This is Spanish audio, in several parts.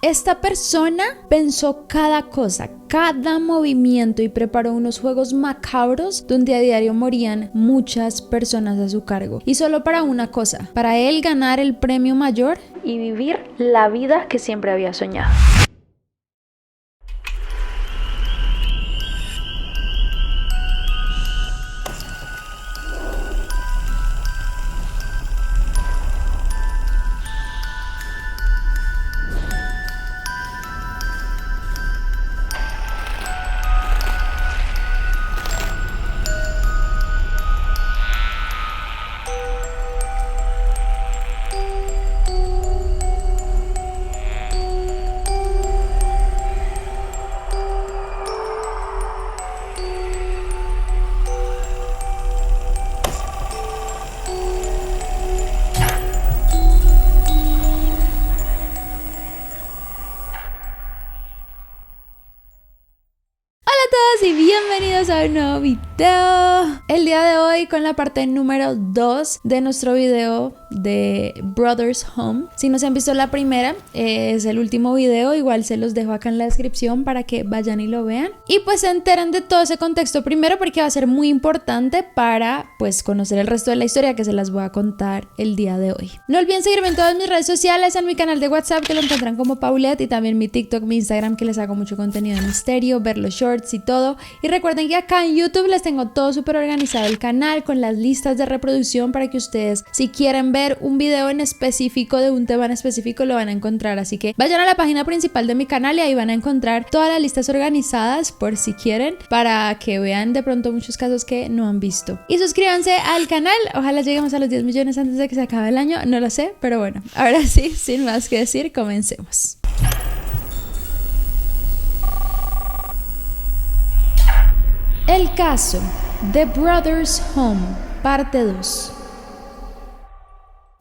Esta persona pensó cada cosa, cada movimiento y preparó unos juegos macabros donde a diario morían muchas personas a su cargo. Y solo para una cosa, para él ganar el premio mayor y vivir la vida que siempre había soñado. Y bienvenidos a un nuevo video. El día de hoy con la parte número 2 de nuestro video de Brothers Home. Si no se han visto la primera, es el último video, igual se los dejo acá en la descripción para que vayan y lo vean y pues se enteren de todo ese contexto primero, porque va a ser muy importante para pues conocer el resto de la historia que se las voy a contar el día de hoy. No olviden seguirme en todas mis redes sociales, en mi canal de WhatsApp que lo encuentran como Paulette, y también mi TikTok, mi Instagram, que les hago mucho contenido de misterio, ver los shorts y todo. Y recuerden que acá en YouTube les tengo todo súper organizado el canal con las listas de reproducción para que ustedes, si quieren ver un video en específico de un tema en específico, lo van a encontrar. Así que vayan a la página principal de mi canal y ahí van a encontrar todas las listas organizadas por si quieren, para que vean de pronto muchos casos que no han visto. Y suscríbanse al canal, ojalá lleguemos a los 10 millones antes de que se acabe el año, no lo sé, pero bueno, ahora sí, sin más que decir, comencemos. El caso de Brothers Home, parte 2.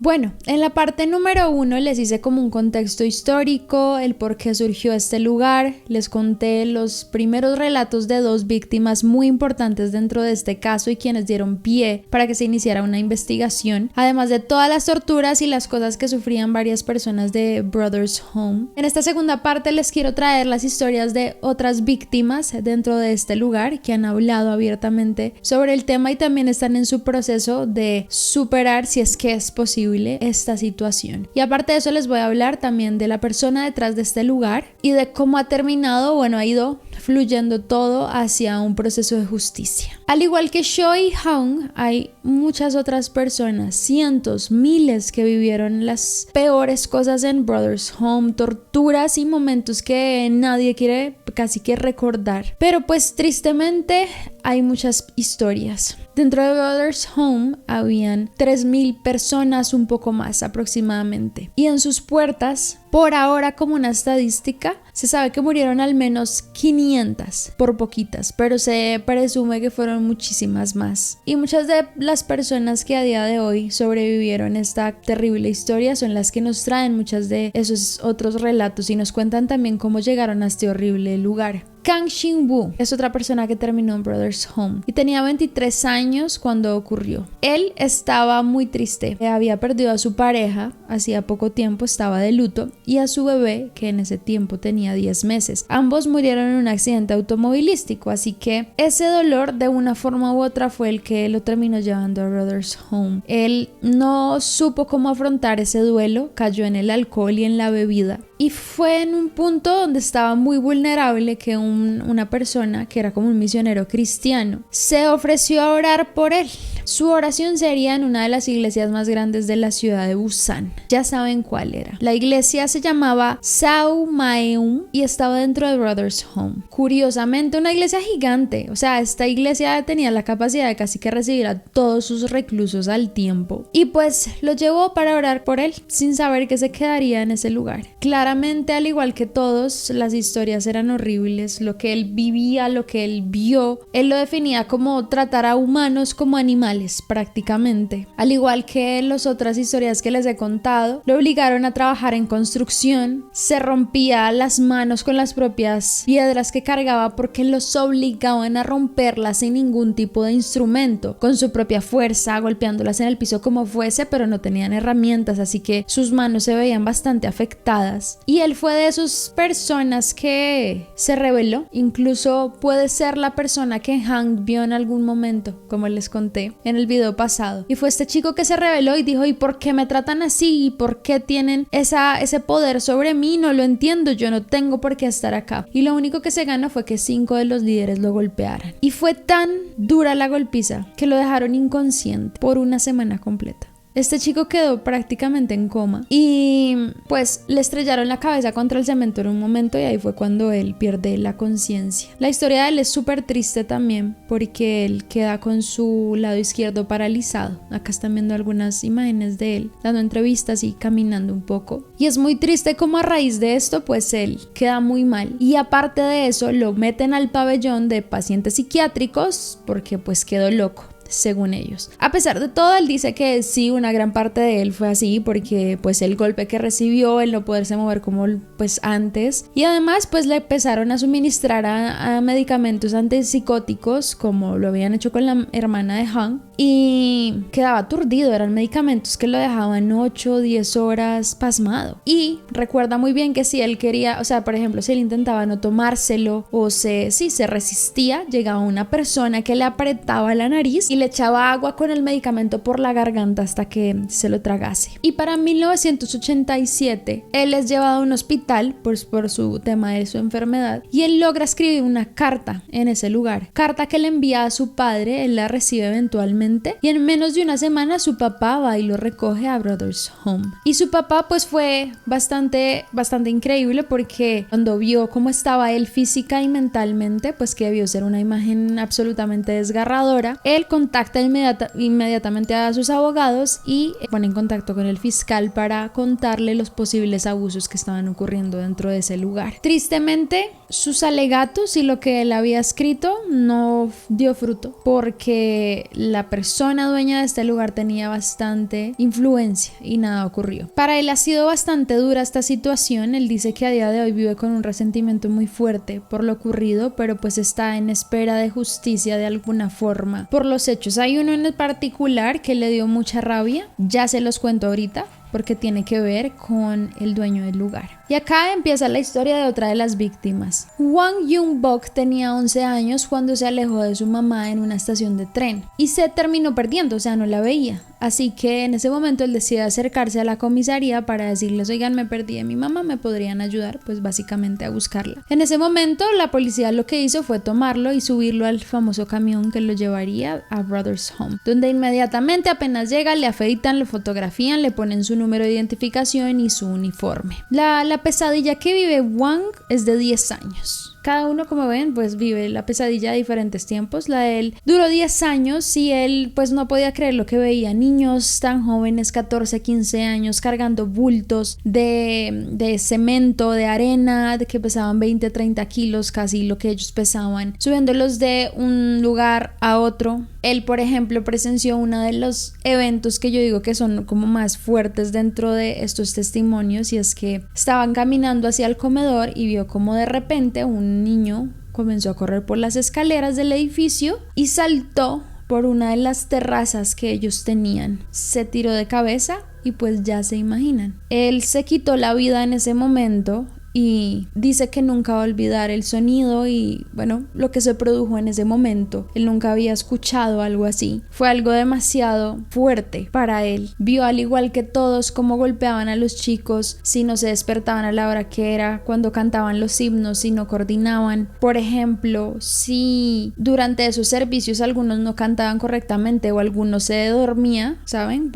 Bueno, en la parte número 1 les hice como un contexto histórico, el por qué surgió este lugar, les conté los primeros relatos de dos víctimas muy importantes dentro de este caso y quienes dieron pie para que se iniciara una investigación, además de todas las torturas y las cosas que sufrían varias personas de Brothers Home. En esta segunda parte les quiero traer las historias de otras víctimas dentro de este lugar que han hablado abiertamente sobre el tema y también están en su proceso de superar, si es que es posible, esta situación. Y aparte de eso les voy a hablar también de la persona detrás de este lugar y de cómo ha terminado, bueno, ha ido fluyendo todo hacia un proceso de justicia. Al igual que Sho y Hong, hay muchas otras personas, cientos, miles, que vivieron las peores cosas en Brothers Home, torturas y momentos que nadie quiere casi que recordar. Pero pues tristemente hay muchas historias. Dentro de Brothers Home habían 3,000 personas, un poco más aproximadamente. Y en sus puertas, por ahora como una estadística, se sabe que murieron al menos 500, por poquitas, pero se presume que fueron muchísimas más. Y muchas de las personas que a día de hoy sobrevivieron esta terrible historia son las que nos traen muchas de esos otros relatos y nos cuentan también cómo llegaron a este horrible lugar. Kang Xing-woo es otra persona que terminó en Brothers Home y tenía 23 años cuando ocurrió. Él estaba muy triste, había perdido a su pareja hacía poco tiempo, estaba de luto, y a su bebé, que en ese tiempo tenía 10 meses. Ambos murieron en un accidente automovilístico, así que ese dolor de una forma u otra fue el que lo terminó llevando a Brothers Home. Él no supo cómo afrontar ese duelo, cayó en el alcohol y en la bebida. Y fue en un punto donde estaba muy vulnerable que una persona que era como un misionero cristiano se ofreció a orar por él. Su oración sería en una de las iglesias más grandes de la ciudad de Busan. Ya saben cuál era. La iglesia se llamaba Saumaeum y estaba dentro de Brothers Home. Curiosamente, una iglesia gigante. O sea, esta iglesia tenía la capacidad de casi que recibir a todos sus reclusos al tiempo. Y pues lo llevó para orar por él, sin saber que se quedaría en ese lugar. Claramente, al igual que todos, las historias eran horribles. Lo que él vivía, lo que él vio, él lo definía como tratar a humanos como animales. animales prácticamente. Al igual que las otras historias que les he contado, lo obligaron a trabajar en construcción, se rompía las manos con las propias piedras que cargaba porque los obligaban a romperlas sin ningún tipo de instrumento, con su propia fuerza, golpeándolas en el piso como fuese, pero no tenían herramientas, así que sus manos se veían bastante afectadas. Y él fue de esas personas que se rebeló, incluso puede ser la persona que Hank vio en algún momento, como les conté en el video pasado, y fue este chico que se rebeló y dijo: ¿y por qué me tratan así? ¿Y por qué tienen ese poder sobre mí? No lo entiendo, yo no tengo por qué estar acá. Y lo único que se ganó fue que 5 de los líderes lo golpearan, y fue tan dura la golpiza que lo dejaron inconsciente por una semana completa. Este chico quedó prácticamente en coma y pues le estrellaron la cabeza contra el cemento en un momento, y ahí fue cuando él pierde la conciencia. La historia de él es súper triste también porque él queda con su lado izquierdo paralizado. Acá están viendo algunas imágenes de él dando entrevistas y caminando un poco, y es muy triste como a raíz de esto pues él queda muy mal, y aparte de eso lo meten al pabellón de pacientes psiquiátricos porque pues quedó loco, según ellos. A pesar de todo, él dice que sí, una gran parte de él fue así porque pues el golpe que recibió, el no poderse mover como pues antes, y además pues le empezaron a suministrar a medicamentos antipsicóticos como lo habían hecho con la hermana de Hank, y quedaba aturdido. Eran medicamentos que lo dejaban 8 o 10 horas pasmado, y recuerda muy bien que si él quería, o sea, por ejemplo, si él intentaba no tomárselo o se resistía, llegaba una persona que le apretaba la nariz y le echaba agua con el medicamento por la garganta hasta que se lo tragase. Y para 1987 él es llevado a un hospital pues por su tema de su enfermedad, y él logra escribir una carta en ese lugar, carta que le envía a su padre. Él la recibe eventualmente, y en menos de una semana su papá va y lo recoge a Brothers Home. Y su papá pues fue bastante increíble, porque cuando vio cómo estaba él física y mentalmente, pues que debió ser una imagen absolutamente desgarradora, él contacta inmediatamente a sus abogados y pone en contacto con el fiscal para contarle los posibles abusos que estaban ocurriendo dentro de ese lugar. Tristemente, sus alegatos y lo que él había escrito no dio fruto, porque la persona dueña de este lugar tenía bastante influencia y nada ocurrió. Para él ha sido bastante dura esta situación. Él dice que a día de hoy vive con un resentimiento muy fuerte por lo ocurrido, pero pues está en espera de justicia de alguna forma por los hechos. Hay uno en el particular que le dio mucha rabia, ya se los cuento ahorita, porque tiene que ver con el dueño del lugar. Y acá empieza la historia de otra de las víctimas. Wang Yun-bok tenía 11 años cuando se alejó de su mamá en una estación de tren y se terminó perdiendo, o sea, no la veía. Así que en ese momento él decide acercarse a la comisaría para decirles: oigan, me perdí de mi mamá, ¿me podrían ayudar? Pues básicamente a buscarla. En ese momento la policía lo que hizo fue tomarlo y subirlo al famoso camión que lo llevaría a Brothers Home, donde inmediatamente apenas llega le afeitan, lo fotografían, le ponen su número de identificación y su uniforme. La pesadilla que vive Wang es de 10 años. Cada uno, como ven, pues vive la pesadilla a diferentes tiempos. La de él duró 10 años y él pues no podía creer lo que veía. Niños tan jóvenes, 14, 15 años, cargando bultos de cemento, de arena, de que pesaban 20, 30 kilos, casi lo que ellos pesaban, subiéndolos de un lugar a otro. Él, por ejemplo, presenció uno de los eventos que yo digo que son como más fuertes dentro de estos testimonios, y es que estaban caminando hacia el comedor y vio como de repente un niño comenzó a correr por las escaleras del edificio y saltó por una de las terrazas que ellos tenían. Se tiró de cabeza y pues ya se imaginan. Él se quitó la vida en ese momento y dice que nunca va a olvidar el sonido y bueno, lo que se produjo en ese momento. Él nunca había escuchado algo así. Fue algo demasiado fuerte para él. Vio, al igual que todos, cómo golpeaban a los chicos si no se despertaban a la hora que era, cuando cantaban los himnos, si no coordinaban. Por ejemplo, si durante esos servicios algunos no cantaban correctamente o algunos se dormía, ¿saben?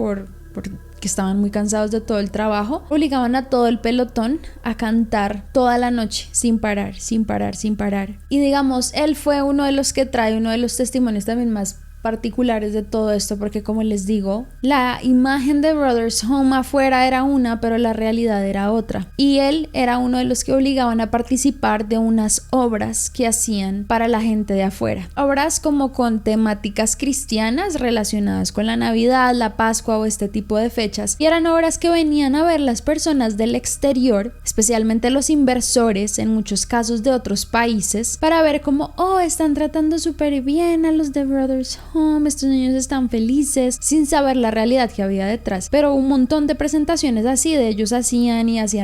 Que estaban muy cansados de todo el trabajo, obligaban a todo el pelotón a cantar toda la noche sin parar. Y digamos, él fue uno de los que trae uno de los testimonios también más particulares de todo esto, porque como les digo, la imagen de Brothers Home afuera era una, pero la realidad era otra. Y él era uno de los que obligaban a participar de unas obras que hacían para la gente de afuera. Obras como con temáticas cristianas relacionadas con la Navidad, la Pascua o este tipo de fechas. Y eran obras que venían a ver las personas del exterior, especialmente los inversores, en muchos casos de otros países, para ver cómo, están tratando súper bien a los de Brothers Home, estos niños están felices, sin saber la realidad que había detrás. Pero un montón de presentaciones así de ellos hacían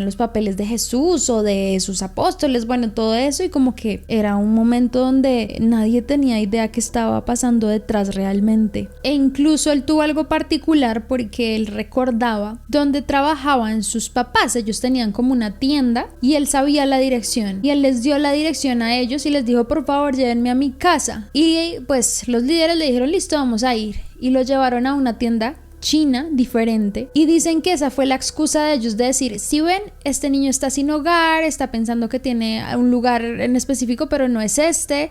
los papeles de Jesús o de sus apóstoles, bueno, todo eso, y como que era un momento donde nadie tenía idea qué estaba pasando detrás realmente. E incluso él tuvo algo particular porque él recordaba dónde trabajaban sus papás. Ellos tenían como una tienda y él sabía la dirección y él les dio la dirección a ellos y les dijo, por favor, llévenme a mi casa. Y pues los líderes le dijeron, listo, vamos a ir, y lo llevaron a una tienda china diferente, y dicen que esa fue la excusa de ellos de decir, si ven, este niño está sin hogar, está pensando que tiene un lugar en específico, pero no es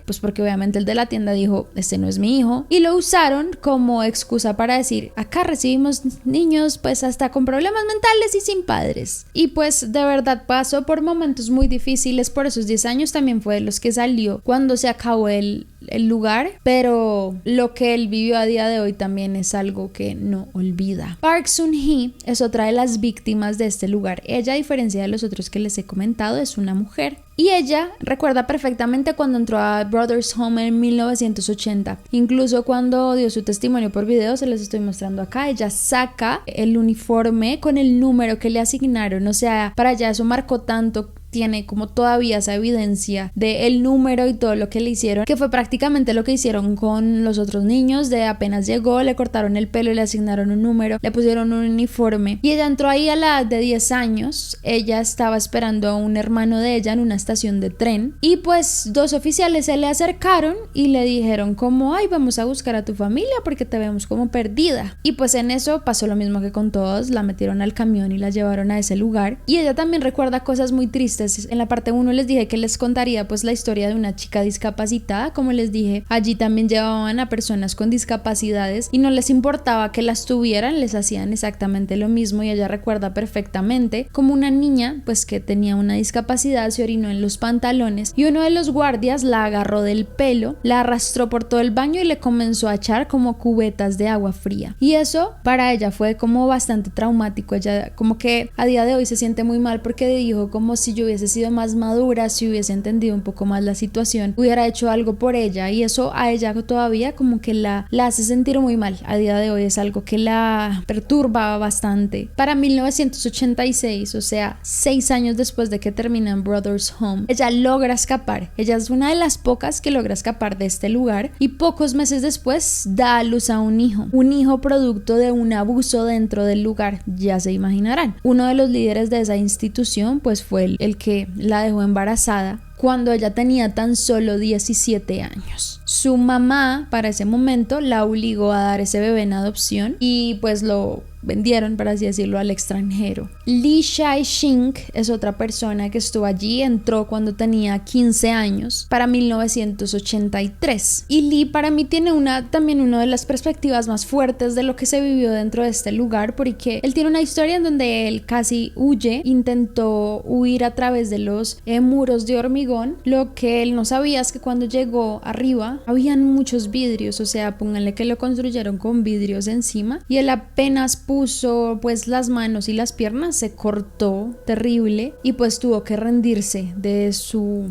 pues porque obviamente el de la tienda dijo, este no es mi hijo, y lo usaron como excusa para decir, acá recibimos niños pues hasta con problemas mentales y sin padres. Y pues de verdad pasó por momentos muy difíciles por esos 10 años, también fue de los que salió cuando se acabó el lugar, pero lo que él vivió a día de hoy también es algo que no olvida. Park Sun-hee es otra de las víctimas de este lugar. Ella, a diferencia de los otros que les he comentado, es una mujer. Y ella recuerda perfectamente cuando entró a Brothers Home en 1980. Incluso cuando dio su testimonio por video, se les estoy mostrando acá, ella saca el uniforme con el número que le asignaron. O sea, para ella eso marcó tanto, tiene como todavía esa evidencia del número y todo lo que le hicieron, que fue prácticamente lo que hicieron con los otros niños. De apenas llegó, le cortaron el pelo y le asignaron un número, le pusieron un uniforme, y ella entró ahí a la edad de 10 años. Ella estaba esperando a un hermano de ella en una estación de tren, y pues 2 oficiales se le acercaron y le dijeron como, vamos a buscar a tu familia porque te vemos como perdida. Y pues en eso pasó lo mismo que con todos, la metieron al camión y la llevaron a ese lugar. Y ella también recuerda cosas muy tristes. En la parte 1 les dije que les contaría pues la historia de una chica discapacitada. Como les dije, allí también llevaban a personas con discapacidades y no les importaba que las tuvieran, les hacían exactamente lo mismo. Y ella recuerda perfectamente como una niña pues que tenía una discapacidad se orinó en los pantalones y uno de los guardias la agarró del pelo, la arrastró por todo el baño y le comenzó a echar como cubetas de agua fría. Y eso para ella fue como bastante traumático. Ella como que a día de hoy se siente muy mal porque dijo como, si yo hubiese sido más madura, si hubiese entendido un poco más la situación, hubiera hecho algo por ella. Y eso a ella todavía como que la hace sentir muy mal. A día de hoy es algo que la perturba bastante. Para 1986, o sea 6 años después de que terminan Brothers Home, ella logra escapar. Ella es una de las pocas que logra escapar de este lugar, y pocos meses después da a luz a un hijo producto de un abuso dentro del lugar. Ya se imaginarán, uno de los líderes de esa institución pues fue el que la dejó embarazada cuando ella tenía tan solo 17 años. Su mamá para ese momento la obligó a dar ese bebé en adopción y pues lo vendieron, por así decirlo, al extranjero. Lee Shai-shing es otra persona que estuvo allí, entró cuando tenía 15 años para 1983. Y Lee para mí tiene también una de las perspectivas más fuertes de lo que se vivió dentro de este lugar, porque él tiene una historia en donde él casi huye, intentó huir a través de los muros de hormigón. Lo que él no sabía es que cuando llegó arriba habían muchos vidrios, o sea, pónganle que lo construyeron con vidrios encima, y él apenas puso pues las manos y las piernas, se cortó terrible y pues tuvo que rendirse de su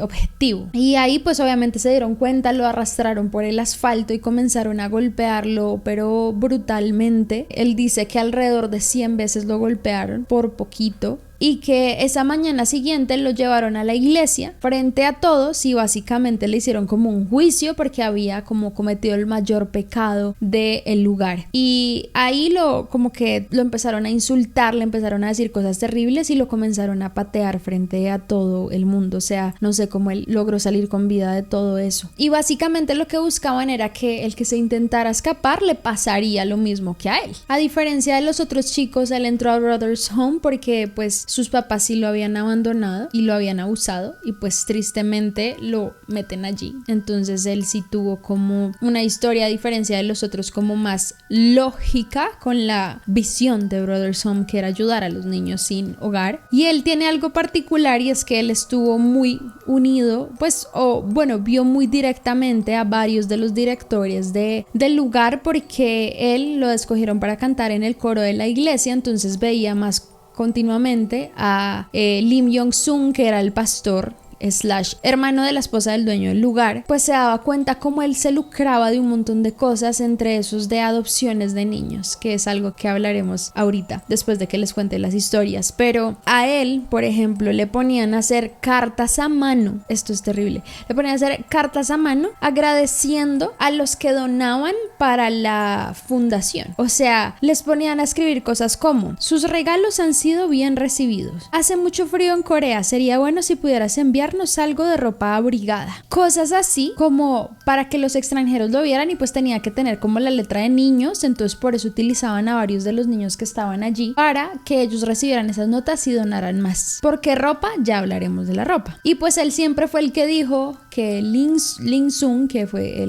objetivo. Y ahí pues obviamente se dieron cuenta, lo arrastraron por el asfalto y comenzaron a golpearlo, pero brutalmente. Él dice que alrededor de 100 veces lo golpearon por poquito, y que esa mañana siguiente lo llevaron a la iglesia frente a todos y básicamente le hicieron como un juicio porque había como cometido el mayor pecado del lugar. Y ahí como que lo empezaron a insultar, le empezaron a decir cosas terribles y lo comenzaron a patear frente a todo el mundo. O sea, no sé cómo él logró salir con vida de todo eso. Y básicamente lo que buscaban era que el que se intentara escapar le pasaría lo mismo que a él. A diferencia de los otros chicos, él entró a Brothers Home porque pues sus papás sí lo habían abandonado y lo habían abusado y pues tristemente lo meten allí. Entonces él sí tuvo como una historia, a diferencia de los otros, como más lógica con la visión de Brothers Home, que era ayudar a los niños sin hogar. Y él tiene algo particular, y es que él estuvo muy unido, pues, vio muy directamente a varios de los directores del lugar, porque él lo escogieron para cantar en el coro de la iglesia. Entonces veía más continuamente a Lim Yong-sung, que era el pastor / hermano de la esposa del dueño del lugar, pues se daba cuenta cómo él se lucraba de un montón de cosas, entre esos de adopciones de niños, que es algo que hablaremos ahorita después de que les cuente las historias. Pero a él, por ejemplo, le ponían a hacer cartas a mano. Esto es terrible. Le ponían a hacer cartas a mano agradeciendo a los que donaban para la fundación. O sea, les ponían a escribir cosas como: sus regalos han sido bien recibidos. Hace mucho frío en Corea. Sería bueno si pudieras enviarnos algo de ropa abrigada. Cosas así como para que los extranjeros lo vieran, y pues tenía que tener como la letra de niños. Entonces por eso utilizaban a varios de los niños que estaban allí para que ellos recibieran esas notas y donaran más. Porque ropa, ya hablaremos de la ropa. Y pues él siempre fue el que dijo que Ling Sung, que fue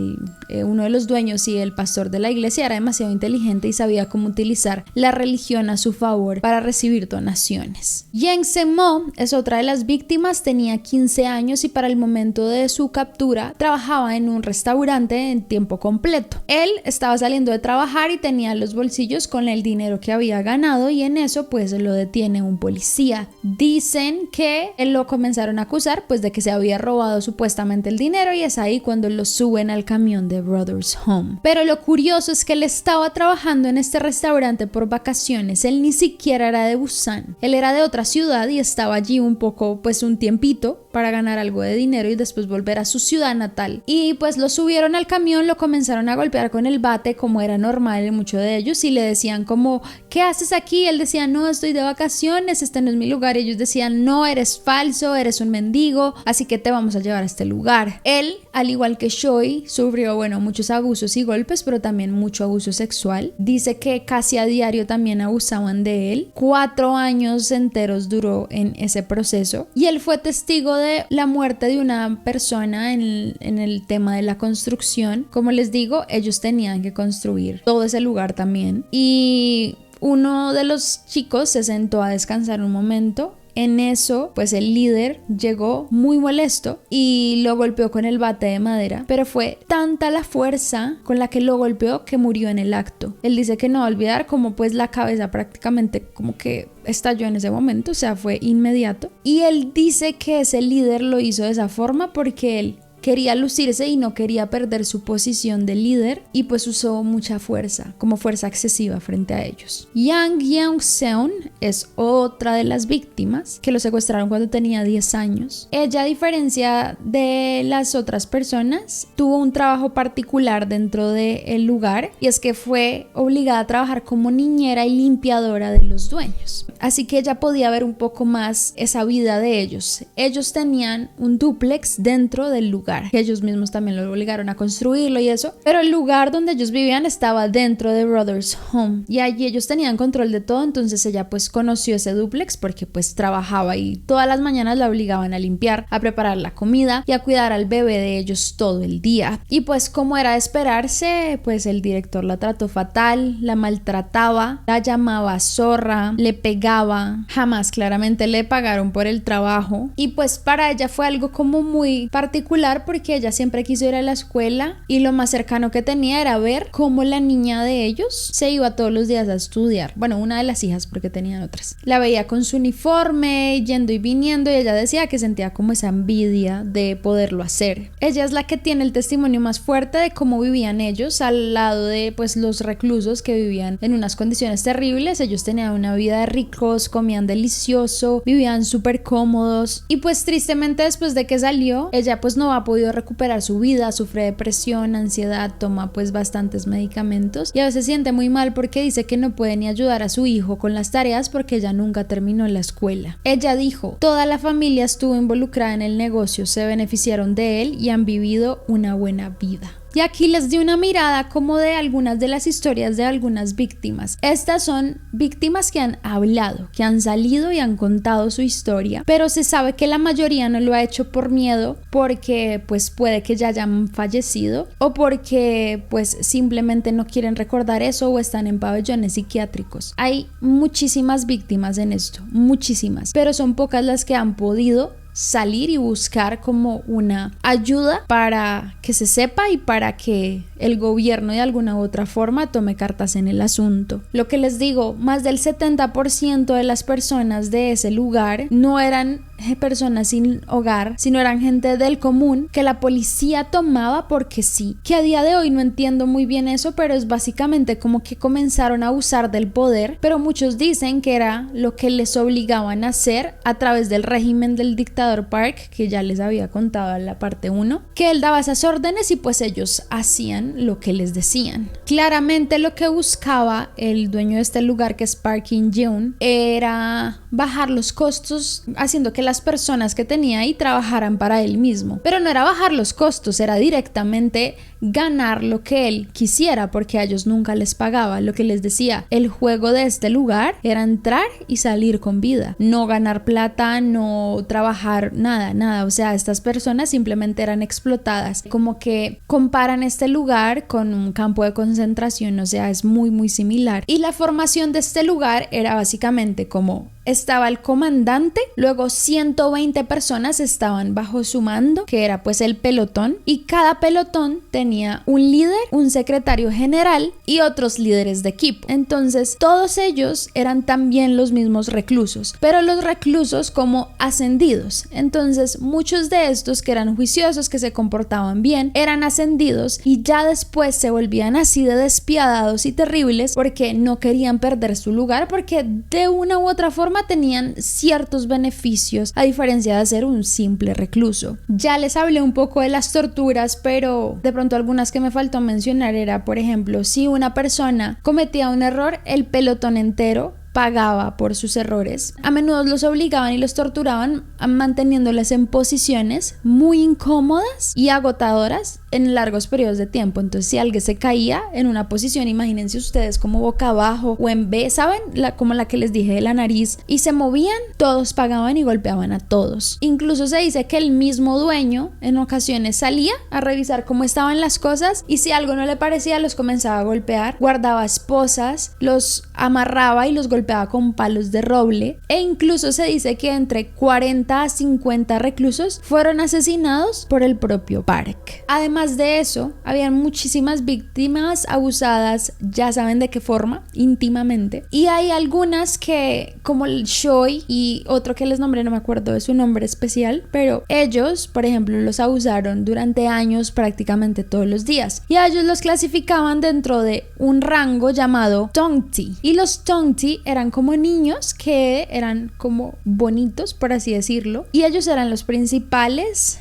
uno de los dueños y el pastor de la iglesia, era demasiado inteligente y sabía cómo utilizar la religión a su favor para recibir donaciones. Yang Se-mo es otra de las víctimas. Tenía 15 años y para el momento de su captura trabajaba en un restaurante en tiempo completo. Él estaba saliendo de trabajar y tenía los bolsillos con el dinero que había ganado, y en eso pues lo detiene un policía. Dicen que lo comenzaron a acusar pues de que se había robado supuestamente el dinero, y es ahí cuando lo suben al camión de Brothers Home. Pero lo curioso es que él estaba trabajando en este restaurante por vacaciones. Él ni siquiera era de Busan, él era de otra ciudad y estaba allí un poco, pues un tiempito, para ganar algo de dinero y después volver a su ciudad natal. Y pues lo subieron al camión, lo comenzaron a golpear con el bate, como era normal en muchos de ellos, y le decían como: ¿qué haces aquí? Él decía: no, estoy de vacaciones, este no es mi lugar. Y ellos decían: no, eres falso, eres un mendigo, así que te vamos a llevar a este lugar. Él, al igual que Choi, sufrió muchos abusos y golpes, pero también mucho abuso sexual. Dice que casi a diario también abusaban de él. 4 años enteros duró en ese proceso, y él fue testigo de la muerte de una persona en el tema de la construcción. Como les digo, ellos tenían que construir todo ese lugar también, y uno de los chicos se sentó a descansar un momento. En eso, pues el líder llegó muy molesto y lo golpeó con el bate de madera, pero fue tanta la fuerza con la que lo golpeó que murió en el acto. Él dice que no va a olvidar como pues la cabeza prácticamente como que estalló en ese momento, o sea, fue inmediato. Y él dice que ese líder lo hizo de esa forma porque él quería lucirse y no quería perder su posición de líder, y pues usó mucha fuerza, como fuerza excesiva frente a ellos. Yang Yeong-seon es otra de las víctimas, que lo secuestraron cuando tenía 10 años. Ella, a diferencia de las otras personas, tuvo un trabajo particular dentro del lugar, y es que fue obligada a trabajar como niñera y limpiadora de los dueños. Así que ella podía ver un poco más esa vida de ellos. Ellos tenían un dúplex dentro del lugar, que ellos mismos también lo obligaron a construirlo y eso, pero el lugar donde ellos vivían estaba dentro de Brothers Home, y allí ellos tenían control de todo. Entonces ella pues conoció ese dúplex porque pues trabajaba y todas las mañanas la obligaban a limpiar, a preparar la comida y a cuidar al bebé de ellos todo el día. Y pues como era de esperarse, pues el director la trató fatal, la maltrataba, la llamaba zorra, le pegaba, jamás claramente le pagaron por el trabajo. Y pues para ella fue algo como muy particular, porque ella siempre quiso ir a la escuela y lo más cercano que tenía era ver cómo la niña de ellos se iba todos los días a estudiar. Bueno, una de las hijas, porque tenían otras. La veía con su uniforme, yendo y viniendo, y ella decía que sentía como esa envidia de poderlo hacer. Ella es la que tiene el testimonio más fuerte de cómo vivían ellos al lado de pues los reclusos, que vivían en unas condiciones terribles. Ellos tenían una vida de ricos, comían delicioso, vivían súper cómodos, y pues tristemente después de que salió, ella pues no ha podido recuperar su vida, sufre depresión, ansiedad, toma pues bastantes medicamentos, y a veces se siente muy mal porque dice que no puede ni ayudar a su hijo con las tareas porque ella nunca terminó la escuela. Ella dijo: toda la familia estuvo involucrada en el negocio, se beneficiaron de él y han vivido una buena vida. Y aquí les di una mirada como de algunas de las historias de algunas víctimas. Estas son víctimas que han hablado, que han salido y han contado su historia, pero se sabe que la mayoría no lo ha hecho por miedo, porque pues puede que ya hayan fallecido o porque pues simplemente no quieren recordar eso o están en pabellones psiquiátricos. Hay muchísimas víctimas en esto, muchísimas, pero son pocas las que han podido salir y buscar como una ayuda para que se sepa y para que el gobierno de alguna u otra forma tome cartas en el asunto. Lo que les digo, más del 70% de las personas de ese lugar no eran personas sin hogar, sino eran gente del común que la policía tomaba porque sí, que a día de hoy no entiendo muy bien eso, pero es básicamente como que comenzaron a abusar del poder, pero muchos dicen que era lo que les obligaban a hacer a través del régimen del dictador Park, que ya les había contado en la parte 1, que él daba esas órdenes y pues ellos hacían lo que les decían. Claramente lo que buscaba el dueño de este lugar, que es Park In-jeon, era bajar los costos, haciendo que las personas que tenía ahí trabajaran para él mismo. Pero no era bajar los costos, era directamente ganar lo que él quisiera, porque a ellos nunca les pagaba. Lo que les decía, el juego de este lugar era entrar y salir con vida, no ganar plata, no trabajar, nada. O sea, estas personas simplemente eran explotadas. Como que comparan este lugar con un campo de concentración, o sea, es muy similar. Y la formación de este lugar era básicamente como estaba el comandante, luego 120 personas estaban bajo su mando, que era pues el pelotón, y cada pelotón tenía un líder, un secretario general y otros líderes de equipo. Entonces todos ellos eran también los mismos reclusos, pero los reclusos como ascendidos. Entonces muchos de estos que eran juiciosos, que se comportaban bien, eran ascendidos y ya después se volvían así de despiadados y terribles porque no querían perder su lugar, porque de una u otra forma tenían ciertos beneficios a diferencia de ser un simple recluso. Ya les hablé un poco de las torturas, pero de pronto algunas que me faltó mencionar era, por ejemplo, si una persona cometía un error, el pelotón entero pagaba por sus errores. A menudo los obligaban y los torturaban manteniéndoles en posiciones muy incómodas y agotadoras en largos periodos de tiempo. Entonces si alguien se caía en una posición, imagínense ustedes como boca abajo o en B, ¿saben? Como la que les dije de la nariz, y se movían, todos pagaban y golpeaban a todos. Incluso se dice que el mismo dueño en ocasiones salía a revisar cómo estaban las cosas y si algo no le parecía los comenzaba a golpear, guardaba esposas, los amarraba y los golpeaba con palos de roble, e incluso se dice que entre 40 a 50 reclusos fueron asesinados por el propio Park. Además de eso, habían muchísimas víctimas abusadas, ya saben de qué forma, íntimamente, y hay algunas que, como el Choi y otro que les nombré, no me acuerdo de su nombre especial, pero ellos, por ejemplo, los abusaron durante años prácticamente todos los días, y a ellos los clasificaban dentro de un rango llamado Tongti, y los Tongti eran como niños que eran como bonitos, por así decirlo, y ellos eran las principales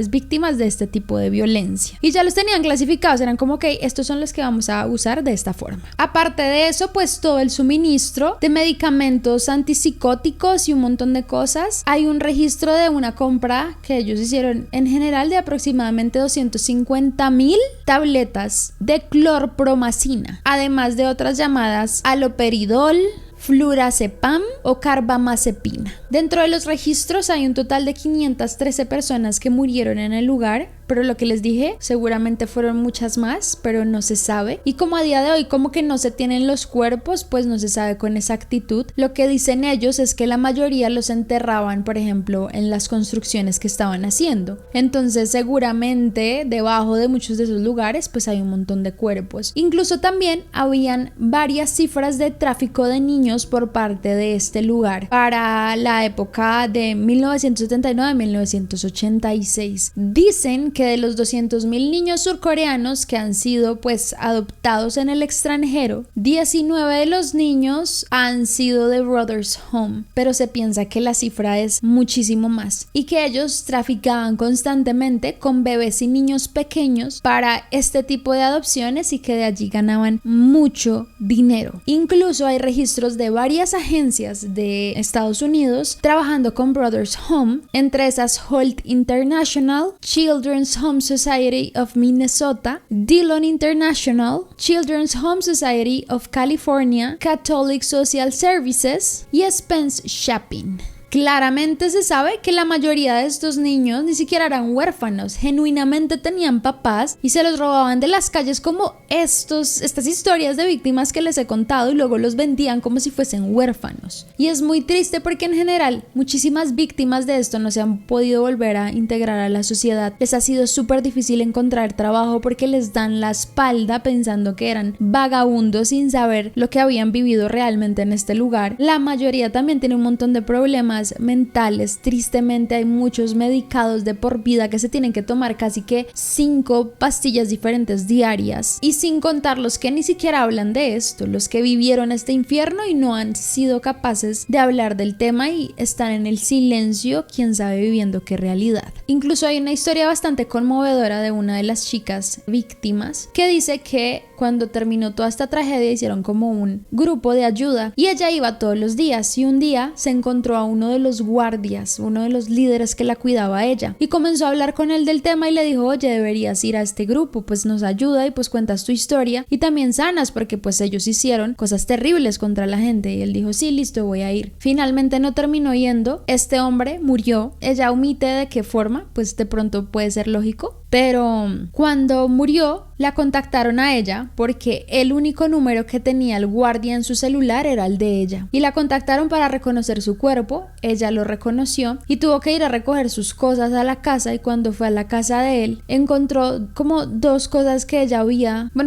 víctimas de este tipo de violencia, y ya los tenían clasificados, eran como que estos son los que vamos a usar de esta forma. Aparte de eso, pues todo el suministro de medicamentos antipsicóticos y un montón de cosas. Hay un registro de una compra que ellos hicieron en general de aproximadamente 250,000 tabletas de clorpromacina, además de otras llamadas haloperidol, flurazepam o carbamazepina. Dentro de los registros hay un total de 513 personas que murieron en el lugar, pero lo que les dije, seguramente fueron muchas más, pero no se sabe. Y como a día de hoy como que no se tienen los cuerpos, pues no se sabe con exactitud. Lo que dicen ellos es que la mayoría los enterraban, por ejemplo, en las construcciones que estaban haciendo. Entonces seguramente debajo de muchos de esos lugares pues hay un montón de cuerpos. Incluso también habían varias cifras de tráfico de niños por parte de este lugar para la época de 1979-1986. Dicen que de los 200,000 niños surcoreanos que han sido pues adoptados en el extranjero, 19 de los niños han sido de Brothers Home, pero se piensa que la cifra es muchísimo más y que ellos traficaban constantemente con bebés y niños pequeños para este tipo de adopciones y que de allí ganaban mucho dinero. Incluso hay registros de varias agencias de Estados Unidos años trabajando con Brothers Home, entre esas Holt International, Children's Home Society of Minnesota, Dillon International, Children's Home Society of California, Catholic Social Services y Spence Shopping. Claramente se sabe que la mayoría de estos niños ni siquiera eran huérfanos, genuinamente tenían papás y se los robaban de las calles como estas historias de víctimas que les he contado y luego los vendían como si fuesen huérfanos. Y es muy triste porque en general muchísimas víctimas de esto no se han podido volver a integrar a la sociedad. Les ha sido súper difícil encontrar trabajo porque les dan la espalda pensando que eran vagabundos sin saber lo que habían vivido realmente en este lugar. La mayoría también tiene un montón de problemas mentales. Tristemente hay muchos medicados de por vida que se tienen que tomar casi que 5 pastillas diferentes diarias, y sin contar los que ni siquiera hablan de esto, los que vivieron este infierno y no han sido capaces de hablar del tema y están en el silencio, quién sabe viviendo qué realidad. Incluso hay una historia bastante conmovedora de una de las chicas víctimas que dice que cuando terminó toda esta tragedia hicieron como un grupo de ayuda y ella iba todos los días, y un día se encontró a uno de los guardias, uno de los líderes que la cuidaba a ella, y comenzó a hablar con él del tema y le dijo: oye, deberías ir a este grupo, pues nos ayuda y pues cuentas tu historia y también sanas, porque pues ellos hicieron cosas terribles contra la gente. Y él dijo: sí, listo, voy a ir. Finalmente no terminó yendo, este hombre murió. Ella omite de qué forma, pues de pronto puede ser lógico, pero cuando murió la contactaron a ella porque el único número que tenía el guardia en su celular era el de ella, y la contactaron para reconocer su cuerpo. Ella lo reconoció y tuvo que ir a recoger sus cosas a la casa, y cuando fue a la casa de él encontró como 2 cosas que ella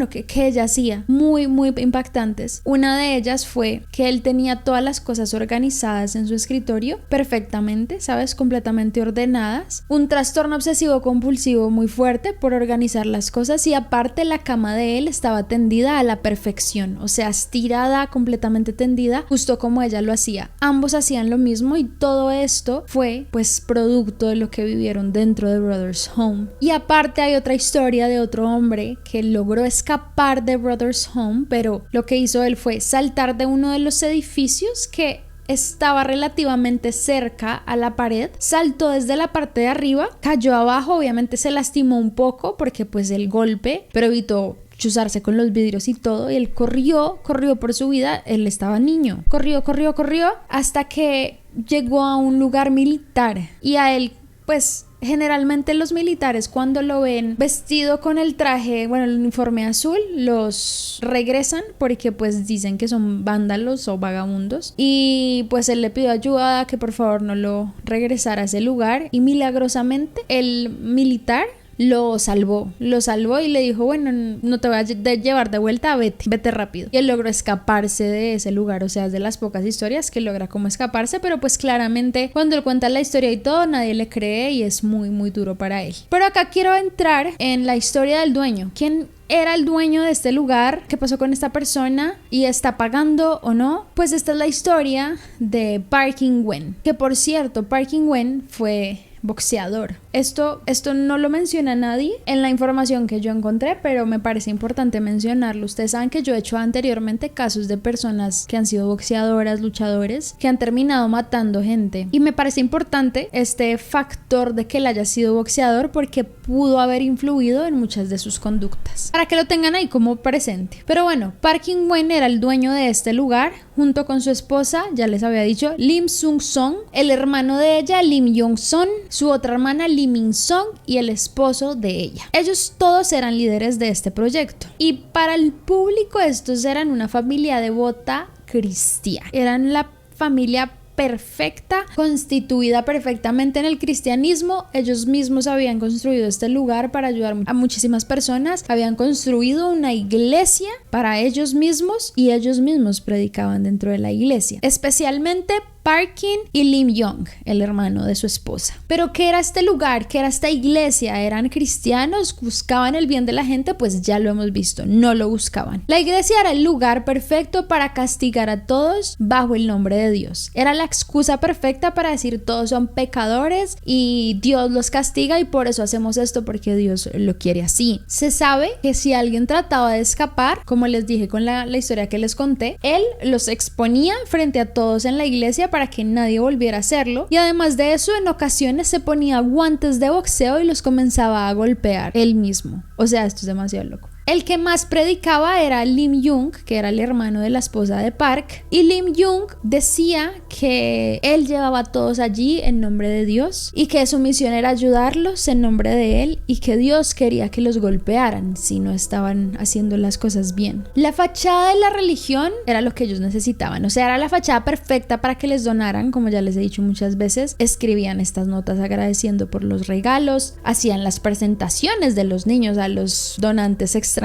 que ella hacía muy impactantes. Una de ellas fue que él tenía todas las cosas organizadas en su escritorio perfectamente, ¿sabes? Completamente ordenadas. Un trastorno obsesivo compulsivo muy fuerte por organizar las cosas, y aparte la cama de él estaba tendida a la perfección, o sea, estirada, completamente tendida, justo como ella lo hacía. Ambos hacían lo mismo, y todo esto fue pues producto de lo que vivieron dentro de Brothers Home. Y aparte hay otra historia de otro hombre que logró escapar de Brothers Home, pero lo que hizo él fue saltar de uno de los edificios que estaba relativamente cerca a la pared, saltó desde la parte de arriba, cayó abajo, obviamente se lastimó un poco porque pues el golpe, pero evitó chuzarse con los vidrios y todo, y él corrió por su vida. Él estaba niño, corrió hasta que llegó a un lugar militar, y a él pues generalmente los militares cuando lo ven vestido con el traje, el uniforme azul, los regresan porque pues dicen que son vándalos o vagabundos, y pues él le pidió ayuda, que por favor no lo regresara a ese lugar, y milagrosamente el militar lo salvó y le dijo: bueno, no te voy a llevar de vuelta, vete rápido. Y él logró escaparse de ese lugar. O sea, es de las pocas historias que logra como escaparse, pero pues claramente cuando él cuenta la historia y todo, nadie le cree, y es muy duro para él. Pero acá quiero entrar en la historia del dueño. ¿Quién era el dueño de este lugar? ¿Qué pasó con esta persona? ¿Y está pagando o no? Pues esta es la historia de Park In-wen, que por cierto, Park In-wen fue boxeador. Esto no lo menciona nadie en la información que yo encontré, pero me parece importante mencionarlo. Ustedes saben que yo he hecho anteriormente casos de personas que han sido boxeadoras, luchadores, que han terminado matando gente, y me parece importante este factor de que él haya sido boxeador porque pudo haber influido en muchas de sus conductas, para que lo tengan ahí como presente. Pero bueno, Park In-wen era el dueño de este lugar junto con su esposa, ya les había dicho, Lim Sung-song, el hermano de ella, Lim Yong-son, su otra hermana, Lim In-song, y el esposo de ella. Ellos todos eran líderes de este proyecto, y para el público estos eran una familia devota cristiana. Eran la familia perfecta, constituida perfectamente en el cristianismo. Ellos mismos habían construido este lugar para ayudar a muchísimas personas, habían construido una iglesia para ellos mismos, y ellos mismos predicaban dentro de la iglesia, especialmente Parkin y Lim Young, el hermano de su esposa. Pero ¿qué era este lugar? ¿Qué era esta iglesia? ¿Eran cristianos? ¿Buscaban el bien de la gente? Pues ya lo hemos visto, no lo buscaban. La iglesia era el lugar perfecto para castigar a todos bajo el nombre de Dios. Era la excusa perfecta para decir: todos son pecadores y Dios los castiga, y por eso hacemos esto, porque Dios lo quiere así. Se sabe que si alguien trataba de escapar, como les dije con la historia que les conté, él los exponía frente a todos en la iglesia para que nadie volviera a hacerlo, y además de eso en ocasiones se ponía guantes de boxeo y los comenzaba a golpear él mismo. O sea, esto es demasiado loco. El que más predicaba era Lim Jung, que era el hermano de la esposa de Park, y Lim Jung decía que él llevaba a todos allí en nombre de Dios y que su misión era ayudarlos en nombre de él y que Dios quería que los golpearan si no estaban haciendo las cosas bien. La fachada de la religión era lo que ellos necesitaban, o sea, era la fachada perfecta para que les donaran, como ya les he dicho muchas veces. Escribían estas notas agradeciendo por los regalos, hacían las presentaciones de los niños a los donantes extranjeros,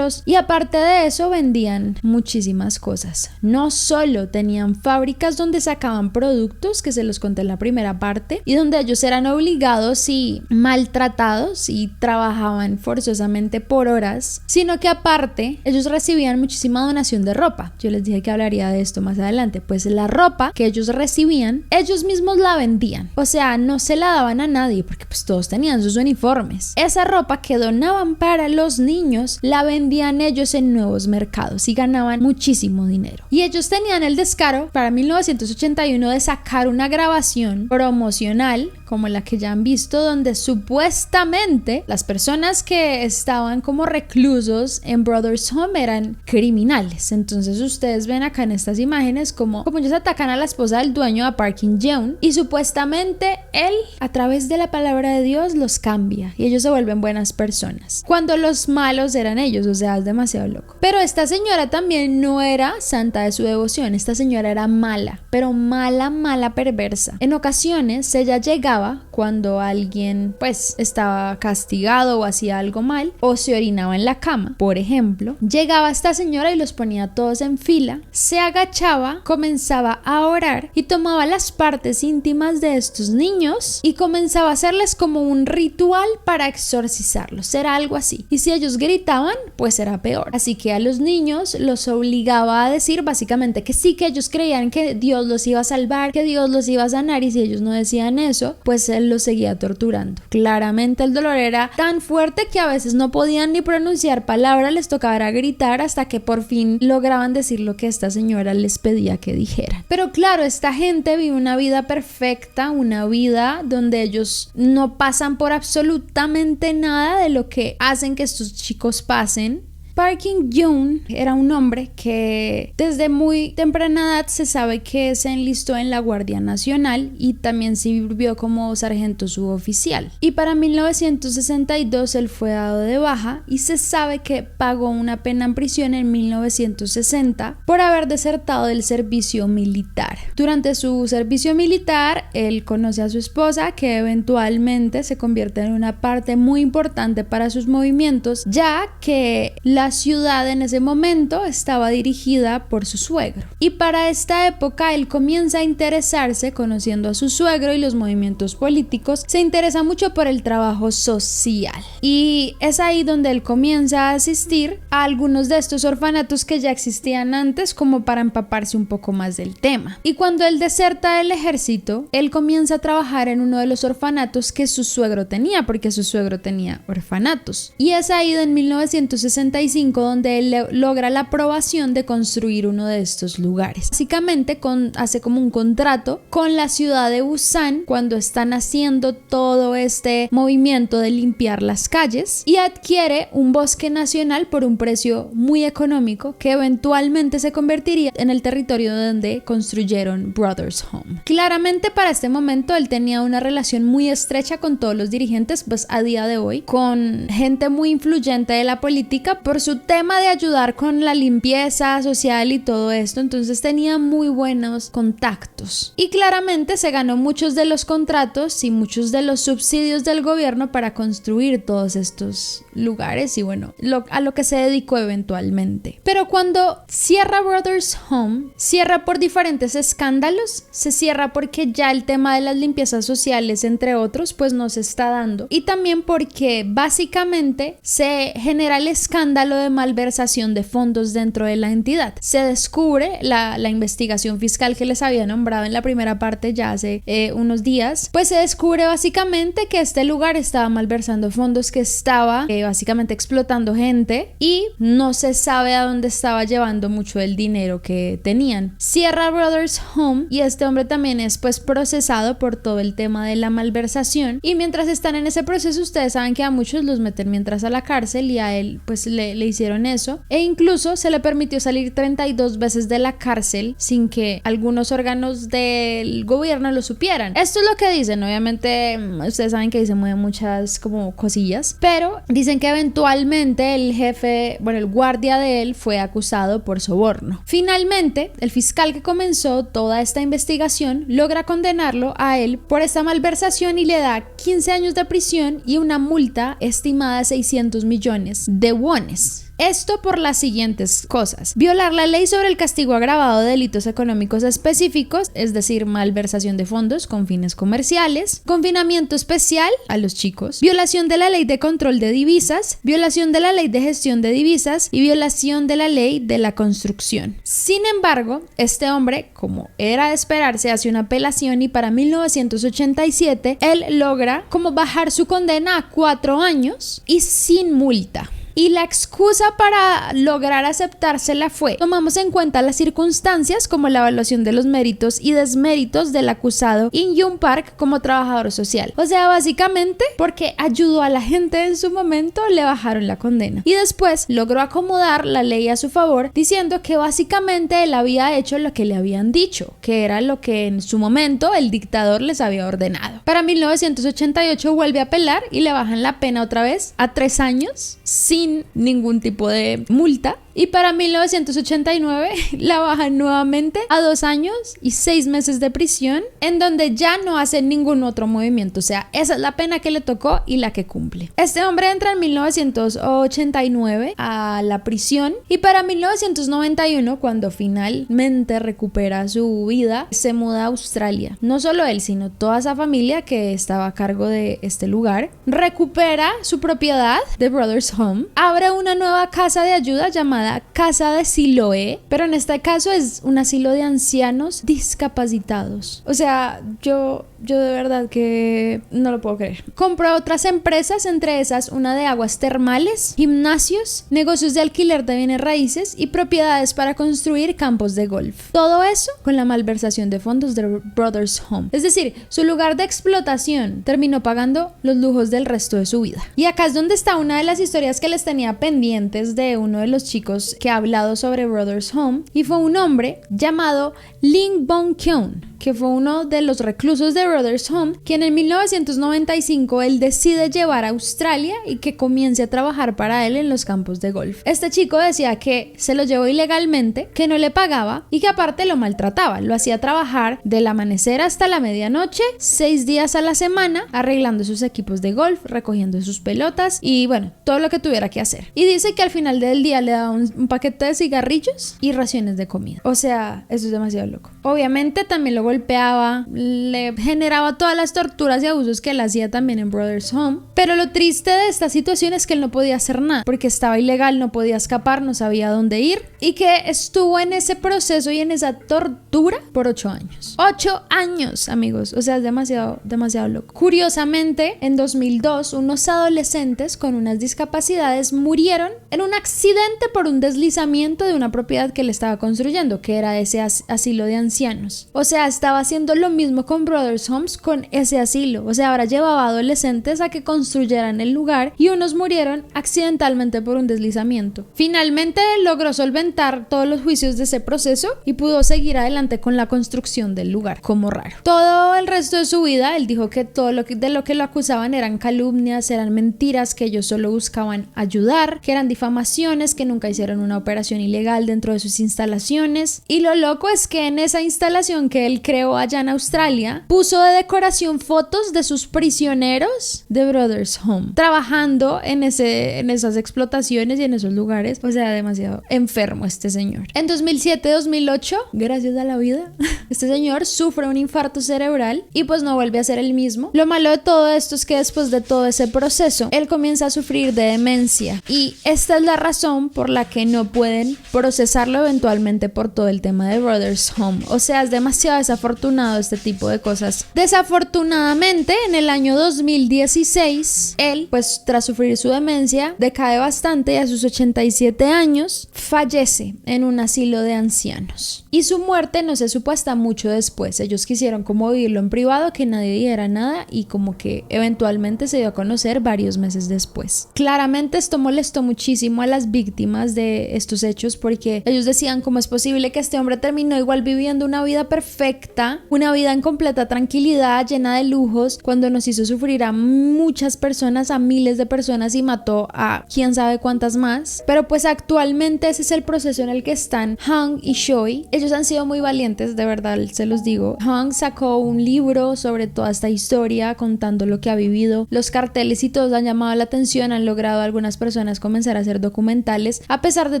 y aparte de eso vendían muchísimas cosas. No solo tenían fábricas donde sacaban productos, que se los conté en la primera parte, y donde ellos eran obligados y maltratados y trabajaban forzosamente por horas, sino que aparte ellos recibían muchísima donación de ropa. Yo les dije que hablaría de esto más adelante. Pues la ropa que ellos recibían, ellos mismos la vendían, o sea, no se la daban a nadie porque pues todos tenían sus uniformes. Esa ropa que donaban para los niños la vendían ellos en nuevos mercados y ganaban muchísimo dinero. Y ellos tenían el descaro para 1981 de sacar una grabación promocional como la que ya han visto, donde supuestamente las personas que estaban como reclusos en Brothers Home eran criminales. Entonces ustedes ven acá en estas imágenes como ellos atacan a la esposa del dueño, a Park In-jeon, y supuestamente él a través de la palabra de Dios los cambia y ellos se vuelven buenas personas, cuando los malos eran ellos. O sea, es demasiado loco. Pero esta señora también no era santa de su devoción. Esta señora era mala, pero mala perversa. En ocasiones ella llegaba cuando alguien pues estaba castigado o hacía algo mal o se orinaba en la cama, por ejemplo. Llegaba esta señora y los ponía todos en fila, se agachaba, comenzaba a orar y tomaba las partes íntimas de estos niños y comenzaba a hacerles como un ritual para exorcizarlos. Era algo así. Y si ellos gritaban, pues era peor. Así que a los niños los obligaba a decir básicamente que sí, que ellos creían que Dios los iba a salvar, que Dios los iba a sanar, y si ellos no decían eso, pues él los seguía torturando. Claramente el dolor era tan fuerte que a veces no podían ni pronunciar palabras, les tocaba gritar hasta que por fin lograban decir lo que esta señora les pedía que dijeran. Pero claro, esta gente vive una vida perfecta, una vida donde ellos no pasan por absolutamente nada de lo que hacen que estos chicos pasen. Park In-jeon era un hombre que desde muy temprana edad se sabe que se enlistó en la Guardia Nacional y también sirvió como sargento suboficial. Y para 1962 él fue dado de baja y se sabe que pagó una pena en prisión en 1960 por haber desertado del servicio militar. Durante su servicio militar, él conoce a su esposa, que eventualmente se convierte en una parte muy importante para sus movimientos, ya que la ciudad en ese momento estaba dirigida por su suegro. Y para esta época él comienza a interesarse, conociendo a su suegro y los movimientos políticos, se interesa mucho por el trabajo social. Y es ahí donde él comienza a asistir a algunos de estos orfanatos que ya existían antes, como para empaparse un poco más del tema. Y cuando él deserta del ejército, él comienza a trabajar en uno de los orfanatos que su suegro tenía, porque su suegro tenía orfanatos. Y es ahí en 1965 donde él logra la aprobación de construir uno de estos lugares. Básicamente hace como un contrato con la ciudad de Busan cuando están haciendo todo este movimiento de limpiar las calles, y adquiere un bosque nacional por un precio muy económico que eventualmente se convertiría en el territorio donde construyeron Brothers Home. Claramente para este momento él tenía una relación muy estrecha con todos los dirigentes, pues a día de hoy, con gente muy influyente de la política por su tema de ayudar con la limpieza social y todo esto. Entonces tenía muy buenos contactos y claramente se ganó muchos de los contratos y muchos de los subsidios del gobierno para construir todos estos lugares y bueno, a lo que se dedicó eventualmente. Pero cuando cierra Brothers Home, cierra por diferentes escándalos. Se cierra porque ya el tema de las limpiezas sociales, entre otros, pues no se está dando, y también porque básicamente se genera el escándalo escándalo de malversación de fondos dentro de la entidad. Se descubre la investigación fiscal que les había nombrado en la primera parte ya hace unos días, pues se descubre básicamente que este lugar estaba malversando fondos, que estaba básicamente explotando gente y no se sabe a dónde estaba llevando mucho del dinero que tenían. Sierra Brothers Home, y este hombre también es pues procesado por todo el tema de la malversación, y mientras están en ese proceso ustedes saben que a muchos los meten mientras a la cárcel, y a él pues le hicieron eso, e incluso se le permitió salir 32 veces de la cárcel sin que algunos órganos del gobierno lo supieran. Esto es lo que dicen, obviamente ustedes saben que se mueven muchas como cosillas, pero dicen que eventualmente el jefe, bueno, el guardia de él fue acusado por soborno. Finalmente, el fiscal que comenzó toda esta investigación logra condenarlo a él por esta malversación y le da 15 años de prisión y una multa estimada a 600 millones de wones. Esto por las siguientes cosas: violar la ley sobre el castigo agravado de delitos económicos específicos, es decir, malversación de fondos con fines comerciales, confinamiento especial a los chicos, violación de la ley de control de divisas, violación de la ley de gestión de divisas y violación de la ley de la construcción. Sin embargo, este hombre, como era de esperarse, hace una apelación y para 1987 él logra como bajar su condena a 4 años y sin multa. Y la excusa para lograr aceptársela fue: tomamos en cuenta las circunstancias como la evaluación de los méritos y desméritos del acusado In Young Park como trabajador social. O sea, básicamente porque ayudó a la gente en su momento, le bajaron la condena. Y después logró acomodar la ley a su favor, diciendo que básicamente él había hecho lo que le habían dicho, que era lo que en su momento el dictador les había ordenado. Para 1988 vuelve a apelar y le bajan la pena otra vez a 3 años sin ningún tipo de multa, y para 1989 la bajan nuevamente a 2 años y 6 meses de prisión, en donde ya no hace ningún otro movimiento. O sea, esa es la pena que le tocó y la que cumple. Este hombre entra en 1989 a la prisión, y para 1991, cuando finalmente recupera su vida, se muda a Australia. No solo él, sino toda esa familia que estaba a cargo de este lugar. Recupera su propiedad de Brothers Home, abre una nueva casa de ayuda llamada Casa de Siloé, pero en este caso es un asilo de ancianos discapacitados. O sea, yo de verdad que no lo puedo creer. Compró otras empresas, entre esas una de aguas termales, gimnasios, negocios de alquiler de bienes raíces y propiedades para construir campos de golf. Todo eso con la malversación de fondos de Brothers Home. Es decir, su lugar de explotación terminó pagando los lujos del resto de su vida. Y acá es donde está una de las historias que les tenía pendientes de uno de los chicos que ha hablado sobre Brothers Home, y fue un hombre llamado Ling Bong Kyun, que fue uno de los reclusos de Brothers Home, quien en 1995 él decide llevar a Australia y que comience a trabajar para él en los campos de golf. Este chico decía que se lo llevó ilegalmente, que no le pagaba y que aparte lo maltrataba. Lo hacía trabajar del amanecer hasta la medianoche, 6 días a la semana, arreglando sus equipos de golf, recogiendo sus pelotas y bueno, todo lo que tuviera que hacer. Y dice que al final del día le daba un paquete de cigarrillos y raciones de comida. O sea, eso es demasiado loco. Obviamente también lo golpeaba, le generaba todas las torturas y abusos que él hacía también en Brothers Home. Pero lo triste de esta situación es que él no podía hacer nada, porque estaba ilegal, no podía escapar, no sabía dónde ir, y que estuvo en ese proceso y en esa tortura por 8 años. 8 años, amigos. O sea, es demasiado loco. Curiosamente, en 2002, unos adolescentes con unas discapacidades murieron en un accidente por un deslizamiento de una propiedad que él estaba construyendo, que era ese asilo de ancianos. O sea, estaba haciendo lo mismo con Brothers Homes con ese asilo. O sea, ahora llevaba adolescentes a que construyeran el lugar y unos murieron accidentalmente por un deslizamiento. Finalmente logró solventar todos los juicios de ese proceso y pudo seguir adelante con la construcción del lugar, como raro. Todo el resto de su vida él dijo que todo de lo que lo acusaban eran calumnias, eran mentiras, que ellos solo buscaban ayudar, que eran difamaciones, que nunca hicieron una operación ilegal dentro de sus instalaciones. Y lo loco es que en esa instalación que él creó allá en Australia, puso de decoración fotos de sus prisioneros de Brothers Home, trabajando en esas explotaciones y en esos lugares. O sea, demasiado enfermo este señor. En 2007-2008, gracias a la vida, este señor sufre un infarto cerebral y pues no vuelve a ser el mismo. Lo malo de todo esto es que después de todo ese proceso, él comienza a sufrir de demencia, y esta es la razón por la que no pueden procesarlo eventualmente por todo el tema de Brothers Home. O sea, es demasiado desafortunado este tipo de cosas. Desafortunadamente, en el año 2016, él, pues tras sufrir su demencia, decae bastante y a sus 87 años fallece en un asilo de ancianos. Y su muerte no se supo hasta mucho después. Ellos quisieron como vivirlo en privado, que nadie dijera nada, y como que eventualmente se dio a conocer varios meses después. Claramente esto molestó muchísimo a las víctimas de estos hechos, porque ellos decían: ¿cómo es posible que este hombre terminó igual viviendo una vida perfecta, una vida en completa tranquilidad, llena de lujos, cuando nos hizo sufrir a muchas personas, a miles de personas, y mató a quién sabe cuántas más? Pero pues actualmente ese es el proceso en el que están Hung y Choi. Ellos han sido muy valientes, de verdad se los digo. Hung sacó un libro sobre toda esta historia, contando lo que ha vivido. Los carteles y todos han llamado la atención, han logrado a algunas personas comenzar a hacer documentales. A pesar de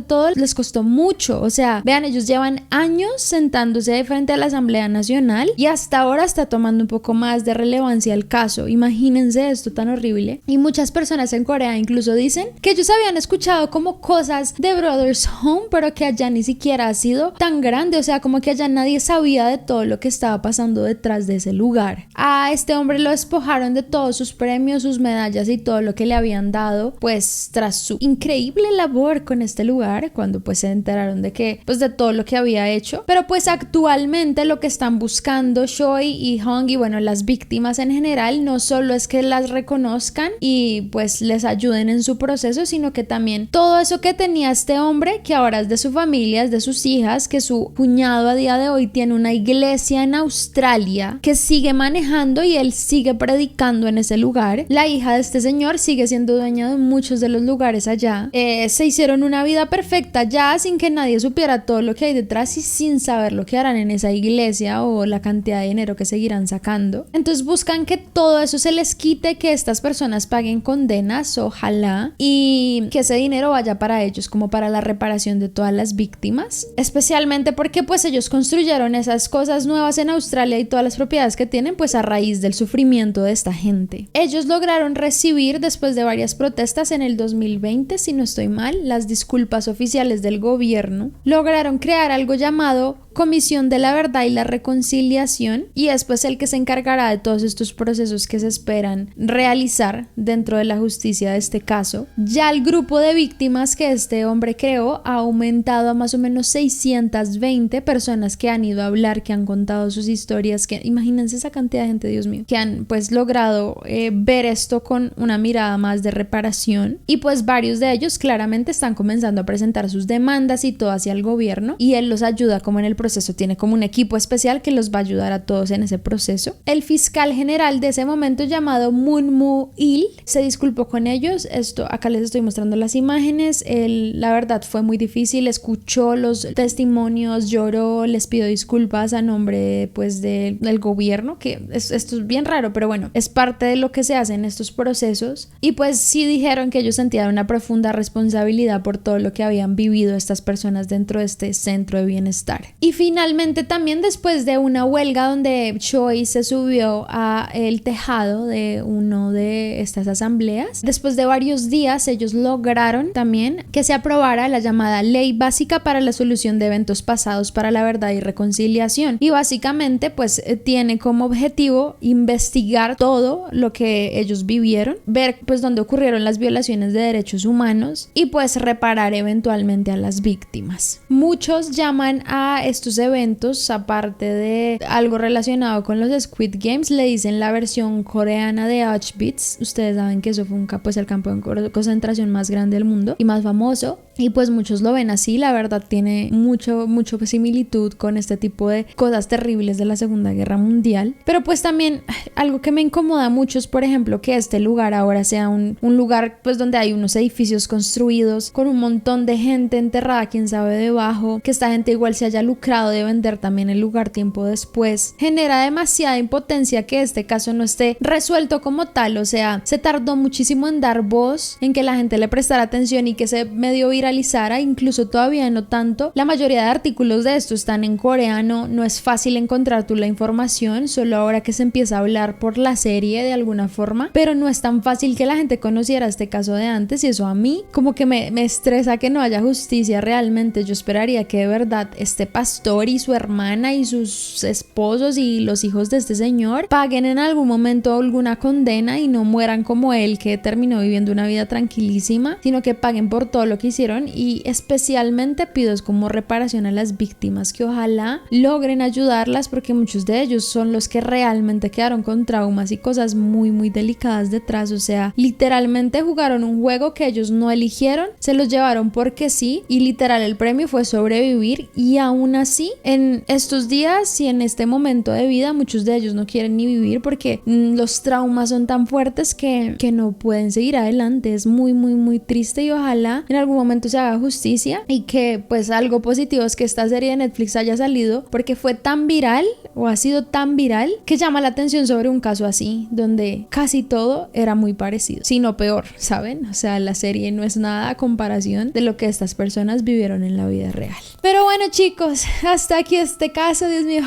todo, les costó mucho. O sea, vean, ellos llevan años sentándose de frente a la Asamblea Nacional y hasta ahora está tomando un poco más de relevancia el caso. Imagínense esto tan horrible. Y muchas personas en Corea incluso dicen que ellos habían escuchado como cosas de Brothers Home, pero que allá ni siquiera ha sido tan grande. O sea, como que allá nadie sabía de todo lo que estaba pasando detrás de ese lugar. A este hombre lo despojaron de todos sus premios, sus medallas y todo lo que le habían dado, pues tras su increíble labor con este lugar, cuando pues se enteraron de que, pues de todo lo que había hecho. Pero pues actualmente lo que están buscando Choi y Hung, y bueno, las víctimas en general, no solo es que las reconozcan y pues les ayuden en su proceso, sino que también todo eso que tenía este hombre, que ahora es de su familia, es de sus hijas, que su cuñado a día de hoy tiene una iglesia en Australia que sigue manejando y él sigue predicando en ese lugar. La hija de este señor sigue siendo dueña de muchos de los lugares allá. Se hicieron una vida perfecta ya sin que nadie supiera todo lo que hay detrás y sin saber lo que harán en esa iglesia o la cantidad de dinero que seguirán sacando. Entonces buscan que todo eso se les quite, que estas personas paguen condenas, ojalá, y que ese dinero vaya para ellos, como para la reparación de todas las víctimas, especialmente porque pues ellos construyeron esas cosas nuevas en Australia y todas las propiedades que tienen pues a raíz del sufrimiento de esta gente. Ellos lograron recibir, después de varias protestas en el 2020, si no estoy mal, las disculpas oficiales del gobierno. Lograron crear algo llamado Comisión de la Verdad y la Reconciliación, y es pues el que se encargará de todos estos procesos que se esperan realizar dentro de la justicia de este caso. Ya el grupo de víctimas que este hombre creó ha aumentado a más o menos 620 personas que han ido a hablar, que han contado sus historias, que imagínense esa cantidad de gente, Dios mío, que han pues logrado ver esto con una mirada más de reparación, y pues varios de ellos claramente están comenzando a presentar sus demandas y todo hacia el gobierno, y él los ayuda como en el proceso, tiene como un equipo especial que los va a ayudar a todos en ese proceso. El fiscal general de ese momento, llamado Moon Moo-il, se disculpó con ellos. Esto acá les estoy mostrando las imágenes. La verdad fue muy difícil, escuchó los testimonios, lloró, les pidió disculpas a nombre pues del gobierno, que esto es bien raro, pero bueno, es parte de lo que se hace en estos procesos. Y pues sí dijeron que ellos sentían una profunda responsabilidad por todo lo que habían vivido estas personas dentro de este centro de bienestar. Y finalmente también, después de una huelga donde Choi se subió a el tejado de uno de estas asambleas, después de varios días ellos lograron también que se aprobara la llamada Ley Básica para la Solución de Eventos Pasados para la Verdad y Reconciliación, y básicamente pues tiene como objetivo investigar todo lo que ellos vivieron, ver pues dónde ocurrieron las violaciones de derechos humanos y pues reparar eventualmente a las víctimas. Muchos llaman a estos eventos, aparte de algo relacionado con los Squid Games, le dicen la versión coreana de Auschwitz. Ustedes saben que eso fue pues el campo de concentración más grande del mundo y más famoso. Y pues muchos lo ven así, la verdad tiene mucho similitud con este tipo de cosas terribles de la Segunda Guerra Mundial. Pero pues también algo que me incomoda mucho es, por ejemplo, que este lugar ahora sea un lugar pues donde hay unos edificios construidos con un montón de gente enterrada, quién sabe debajo, que esta gente igual se haya lucrado de vender también el lugar tiempo después. Genera demasiada impotencia que este caso no esté resuelto como tal, o sea, se tardó muchísimo en dar voz, en que la gente le prestara atención y que se medio viralizara, incluso todavía no tanto. La mayoría de artículos de esto están en coreano, no es fácil encontrar tú la información, solo ahora que se empieza a hablar por la serie de alguna forma, pero no es tan fácil que la gente conociera este caso de antes, y eso a mí como que me estresa que no haya justicia realmente. Yo esperaría que de verdad este pastor y su hermana y sus esposos y los hijos de este señor paguen en algún momento alguna condena y no mueran como él, que terminó viviendo una vida tranquilísima, sino que paguen por todo lo que hicieron. Y especialmente pido es como reparación a las víctimas, que ojalá logren ayudarlas, porque muchos de ellos son los que realmente quedaron con traumas y cosas muy delicadas detrás. O sea, literalmente jugaron un juego que ellos no eligieron, se los llevaron porque sí, y literal el premio fue sobrevivir. Y aún así en estos días y en este momento de vida muchos de ellos no quieren ni vivir porque los traumas son tan fuertes que no pueden seguir adelante. Es muy triste, y ojalá en algún momento se haga justicia, y que pues algo positivo es que esta serie de Netflix haya salido, porque fue tan viral, o ha sido tan viral, que llama la atención sobre un caso así, donde casi todo era muy parecido, si no peor, ¿saben? O sea, la serie no es nada a comparación de lo que estas personas vivieron en la vida real. Pero bueno, chicos, hasta aquí este caso, Dios mío.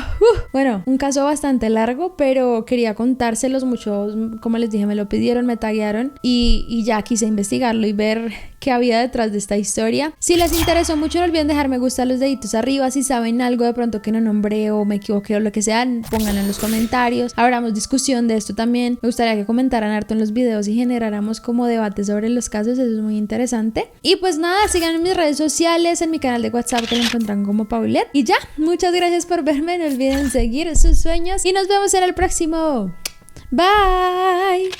Bueno, un caso bastante largo, pero quería contárselos. Muchos, como les dije, me lo pidieron, me taguearon, y ya quise investigarlo y ver qué había detrás de esta historia. Si les interesó mucho, no olviden dejar me gusta, los deditos arriba. Si saben algo de pronto que no nombré o me equivoqué o lo que sea, pónganlo en los comentarios. Abramos discusión de esto también. Me gustaría que comentaran harto en los videos y generáramos como debate sobre los casos. Eso es muy interesante. Y pues nada, sigan en mis redes sociales, en mi canal de WhatsApp, que lo encuentran como Paulette. Y ya, muchas gracias por verme. No olviden seguir sus sueños y nos vemos en el próximo. Bye.